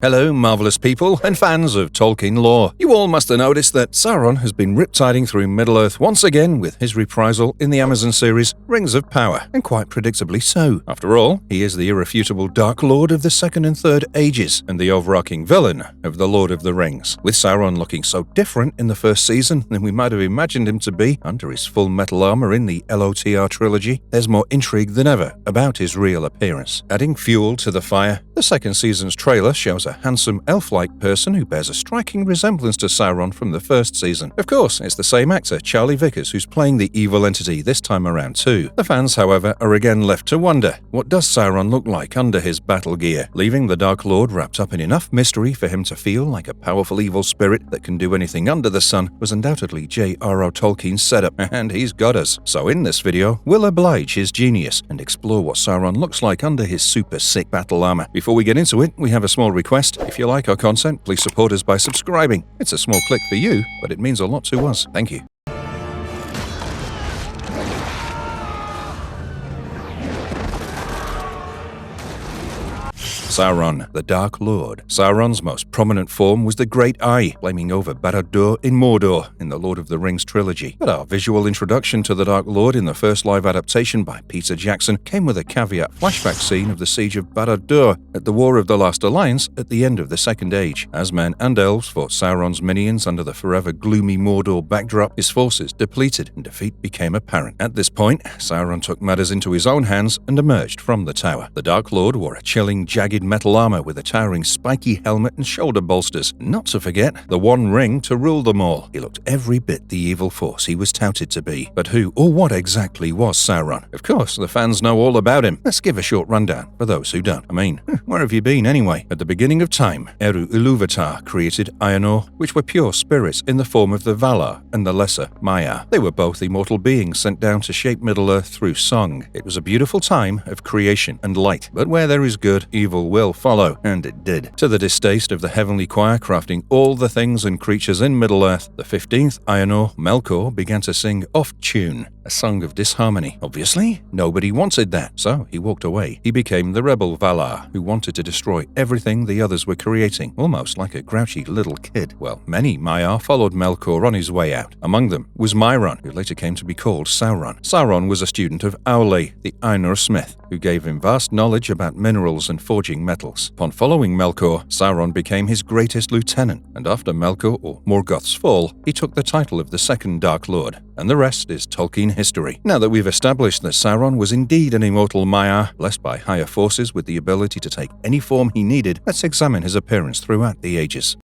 Hello, marvelous people and fans of Tolkien lore. You all must have noticed that Sauron has been riptiding through Middle-earth once again with his reprisal in the Amazon series Rings of Power, and quite predictably so. After all, he is the irrefutable Dark Lord of the Second and Third Ages and the overarching villain of The Lord of the Rings. With Sauron looking so different in the first season than we might have imagined him to be under his full metal armor in the LOTR trilogy, there's more intrigue than ever about his real appearance. Adding fuel to the fire, the second season's trailer shows a handsome elf-like person who bears a striking resemblance to Sauron from the first season. Of course, it's the same actor, Charlie Vickers, who's playing the evil entity this time around too. The fans, however, are again left to wonder, what does Sauron look like under his battle gear? Leaving the Dark Lord wrapped up in enough mystery for him to feel like a powerful evil spirit that can do anything under the sun was undoubtedly J.R.R. Tolkien's setup, and he's got us. So in this video, we'll oblige his genius and explore what Sauron looks like under his super sick battle armor. Before we get into it, we have a small request. If you like our content, please support us by subscribing. It's a small click for you, but it means a lot to us. Thank you. Sauron, the Dark Lord. Sauron's most prominent form was the Great Eye, flaming over Barad-dûr in Mordor in the Lord of the Rings trilogy. But our visual introduction to the Dark Lord in the first live adaptation by Peter Jackson came with a caveat flashback scene of the siege of Barad-dûr at the War of the Last Alliance at the end of the Second Age. As men and elves fought Sauron's minions under the forever gloomy Mordor backdrop, his forces depleted and defeat became apparent. At this point, Sauron took matters into his own hands and emerged from the tower. The Dark Lord wore a chilling, jagged metal armor with a towering spiky helmet and shoulder bolsters. Not to forget the One Ring to rule them all. He looked every bit the evil force he was touted to be. But who or what exactly was Sauron? Of course, the fans know all about him. Let's give a short rundown for those who don't. Where have you been anyway? At the beginning of time, Eru Ilúvatar created Ainur, which were pure spirits in the form of the Valar and the lesser Maiar. They were both immortal beings sent down to shape Middle-earth through song. It was a beautiful time of creation and light. But where there is good, evil will follow, and it did. To the distaste of the heavenly choir crafting all the things and creatures in Middle-earth, the 15th Ainur, Melkor, began to sing off-tune, a song of disharmony. Obviously, nobody wanted that, so he walked away. He became the rebel Valar, who wanted to destroy everything the others were creating, almost like a grouchy little kid. Well, many Maiar followed Melkor on his way out. Among them was Mairon, who later came to be called Sauron. Sauron was a student of Aule, the Ainur smith, who gave him vast knowledge about minerals and forging metals. Upon following Melkor, Sauron became his greatest lieutenant, and after Melkor or Morgoth's fall, he took the title of the Second Dark Lord. And the rest is Tolkien history. Now that we've established that Sauron was indeed an immortal Maiar, blessed by higher forces with the ability to take any form he needed, let's examine his appearance throughout the ages.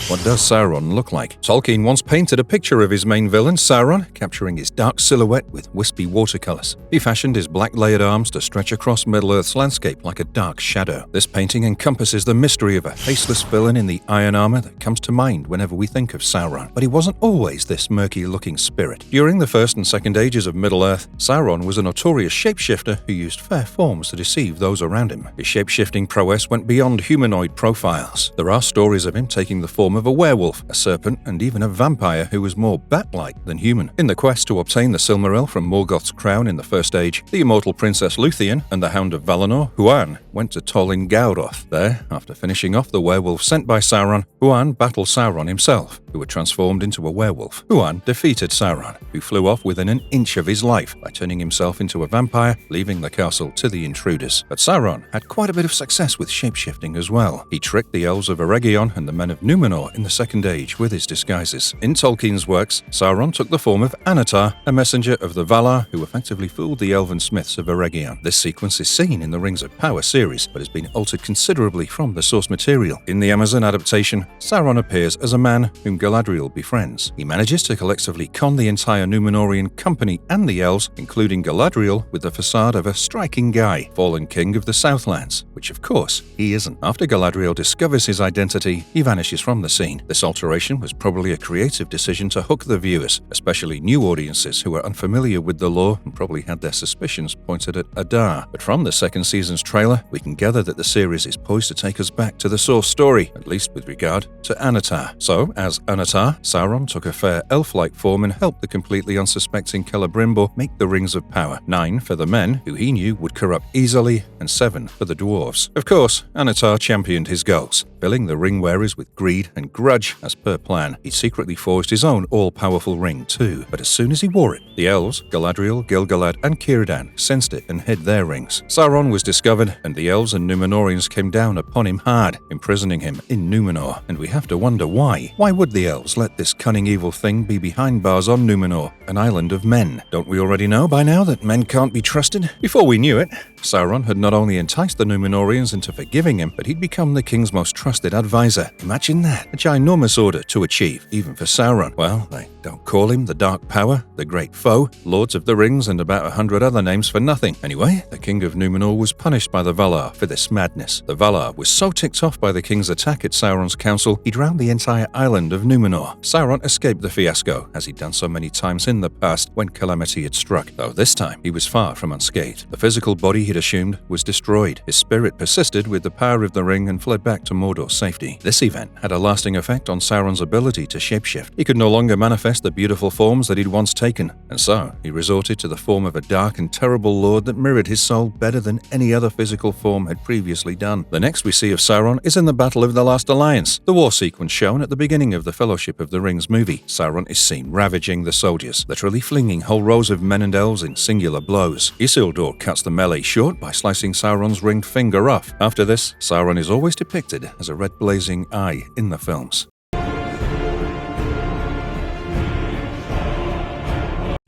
What does Sauron look like? Tolkien once painted a picture of his main villain, Sauron, capturing his dark silhouette with wispy watercolors. He fashioned his black layered arms to stretch across Middle-earth's landscape like a dark shadow. This painting encompasses the mystery of a faceless villain in the iron armor that comes to mind whenever we think of Sauron. But he wasn't always this murky-looking spirit. During the First and Second Ages of Middle-earth, Sauron was a notorious shapeshifter who used fair forms to deceive those around him. His shapeshifting prowess went beyond humanoid profiles. There are stories of him taking the form of a werewolf, a serpent, and even a vampire who was more bat-like than human. In the quest to obtain the Silmaril from Morgoth's crown in the First Age, the immortal Princess Luthien and the Hound of Valinor, Huan, went to Tol in Gauroth. There, after finishing off the werewolf sent by Sauron, Huan battled Sauron himself, who had transformed into a werewolf. Huan defeated Sauron, who flew off within an inch of his life by turning himself into a vampire, leaving the castle to the intruders. But Sauron had quite a bit of success with shapeshifting as well. He tricked the elves of Eregion and the men of Númenor in the Second Age with his disguises. In Tolkien's works, Sauron took the form of Anatar, a messenger of the Valar who effectively fooled the elven smiths of Eregion. This sequence is seen in the Rings of Power series, but has been altered considerably from the source material. In the Amazon adaptation, Sauron appears as a man whom Galadriel befriends. He manages to collectively con the entire Númenorian company and the elves, including Galadriel, with the facade of a striking guy, fallen king of the Southlands, which which of course he isn't. After Galadriel discovers his identity, he vanishes from the scene. This alteration was probably a creative decision to hook the viewers, especially new audiences who are unfamiliar with the lore and probably had their suspicions pointed at Adar. But from the second season's trailer, we can gather that the series is poised to take us back to the source story, at least with regard to Anatar. So, as Anatar, Sauron took a fair elf-like form and helped the completely unsuspecting Celebrimbor make the Rings of Power. 9 for the men, who he knew would corrupt easily, and 7 for the dwarves. Of course, Anatar championed his goals, filling the ring wearers with greed and grudge as per plan. He secretly forged his own all-powerful ring too, but as soon as he wore it, the elves, Galadriel, Gil-galad and Círdan, sensed it and hid their rings. Sauron was discovered, and the elves and Númenóreans came down upon him hard, imprisoning him in Númenor. And we have to wonder why. Why would the elves let this cunning evil thing be behind bars on Númenor, an island of men? Don't we already know by now that men can't be trusted? Before we knew it, Sauron had not only enticed the Númenóreans into forgiving him, but he'd become the king's most trusted advisor. Imagine that. A ginormous order to achieve, even for Sauron. Well, they don't call him the Dark Power, the Great Foe, Lords of the Rings, and about 100 other names for nothing. Anyway, the king of Númenor was punished by the Valar for this madness. The Valar was so ticked off by the king's attack at Sauron's council, he drowned the entire island of Númenor. Sauron escaped the fiasco, as he'd done so many times in the past when calamity had struck, though this time he was far from unscathed. The physical body he'd assumed was destroyed. His spirit persisted with the power of the ring and fled back to Mordor's safety. This event had a lasting effect on Sauron's ability to shapeshift. He could no longer manifest the beautiful forms that he'd once taken, and so he resorted to the form of a dark and terrible lord that mirrored his soul better than any other physical form had previously done. The next we see of Sauron is in the Battle of the Last Alliance, the war sequence shown at the beginning of the Fellowship of the Rings movie. Sauron is seen ravaging the soldiers, literally flinging whole rows of men and elves in singular blows. Isildur cuts the melee short by slicing Sauron's ringed finger off. After this, Sauron is always depicted as a red blazing eye in the films.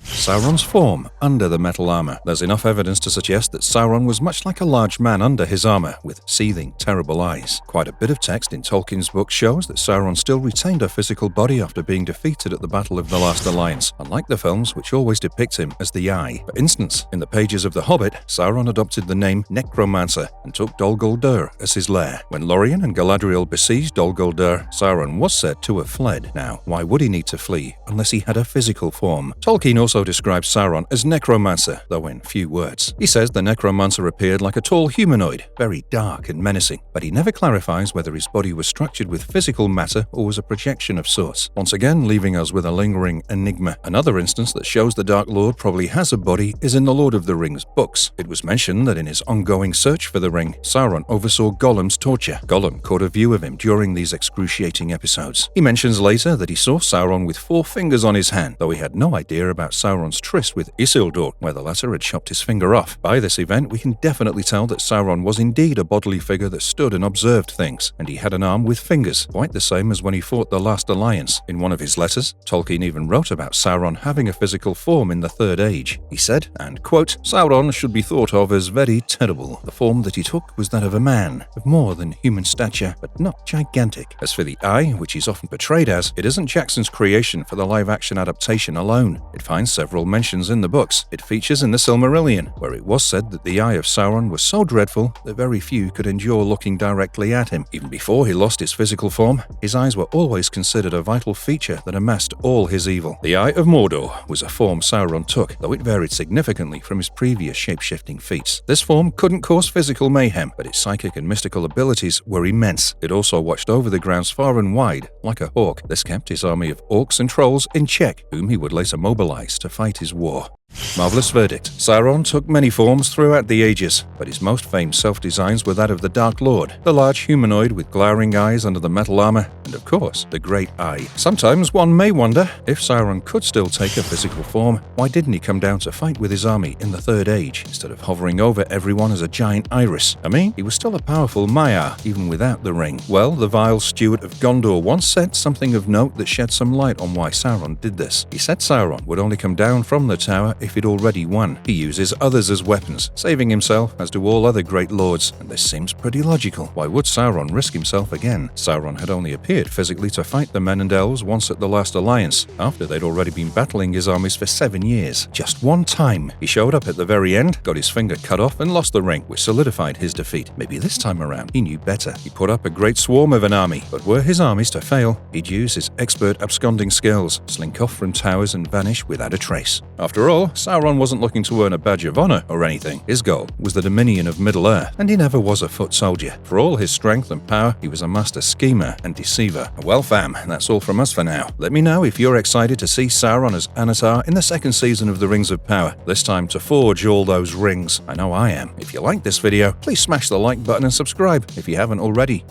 Sauron's form under the metal armor. There's enough evidence to suggest that Sauron was much like a large man under his armor, with seething, terrible eyes. Quite a bit of text in Tolkien's book shows that Sauron still retained a physical body after being defeated at the Battle of the Last Alliance, unlike the films, which always depict him as the Eye. For instance, in the pages of The Hobbit, Sauron adopted the name Necromancer and took Dol Guldur as his lair. When Lorien and Galadriel besieged Dol Guldur, Sauron was said to have fled. Now, why would he need to flee unless he had a physical form? Tolkien also describes Sauron as Necromancer, though in few words. He says the Necromancer appeared like a tall humanoid, very dark and menacing, but he never clarifies whether his body was structured with physical matter or was a projection of sorts, once again leaving us with a lingering enigma. Another instance that shows the Dark Lord probably has a body is in the Lord of the Rings books. It was mentioned that in his ongoing search for the ring, Sauron oversaw Gollum's torture. Gollum caught a view of him during these excruciating episodes. He mentions later that he saw Sauron with 4 fingers on his hand, though he had no idea about Sauron's tryst with Isildur, where the latter had chopped his finger off. By this event, we can definitely tell that Sauron was indeed a bodily figure that stood and observed things, and he had an arm with fingers, quite the same as when he fought the Last Alliance. In one of his letters, Tolkien even wrote about Sauron having a physical form in the Third Age. He said, and quote, "Sauron should be thought of as very terrible. The form that he took was that of a man, of more than human stature, but not gigantic." As for the Eye, which he's often portrayed as, it isn't Jackson's creation for the live-action adaptation alone. It finds several mentions in the books. It features in the Silmarillion, where it was said that the eye of Sauron was so dreadful that very few could endure looking directly at him. Even before he lost his physical form, his eyes were always considered a vital feature that amassed all his evil. The Eye of Mordor was a form Sauron took, though it varied significantly from his previous shape-shifting feats. This form couldn't cause physical mayhem, but its psychic and mystical abilities were immense. It also watched over the grounds far and wide, like a hawk. This kept his army of orcs and trolls in check, whom he would later mobilize to fight his war. Marvelous verdict. Sauron took many forms throughout the ages, but his most famed self-designs were that of the Dark Lord, the large humanoid with glowering eyes under the metal armor, and of course, the Great Eye. Sometimes one may wonder, if Sauron could still take a physical form, why didn't he come down to fight with his army in the Third Age, instead of hovering over everyone as a giant iris? I mean, he was still a powerful Maiar, even without the ring. Well, the vile steward of Gondor once said something of note that shed some light on why Sauron did this. He said Sauron would only come down from the tower if he'd already won. He uses others as weapons, saving himself, as do all other great lords, and this seems pretty logical. Why would Sauron risk himself again? Sauron had only appeared physically to fight the men and elves once at the last alliance, after they'd already been battling his armies for 7 years. Just one time. He showed up at the very end, got his finger cut off, and lost the ring, which solidified his defeat. Maybe this time around, he knew better. He put up a great swarm of an army, but were his armies to fail, he'd use his expert absconding skills, slink off from towers and vanish without a trace. After all, Sauron wasn't looking to earn a badge of honor or anything. His goal was the dominion of Middle-earth, and he never was a foot soldier. For all his strength and power, he was a master schemer and deceiver. Well fam, that's all from us for now. Let me know if you're excited to see Sauron as Anatar in the second season of The Rings of Power, this time to forge all those rings. I know I am. If you liked this video, please smash the like button and subscribe if you haven't already.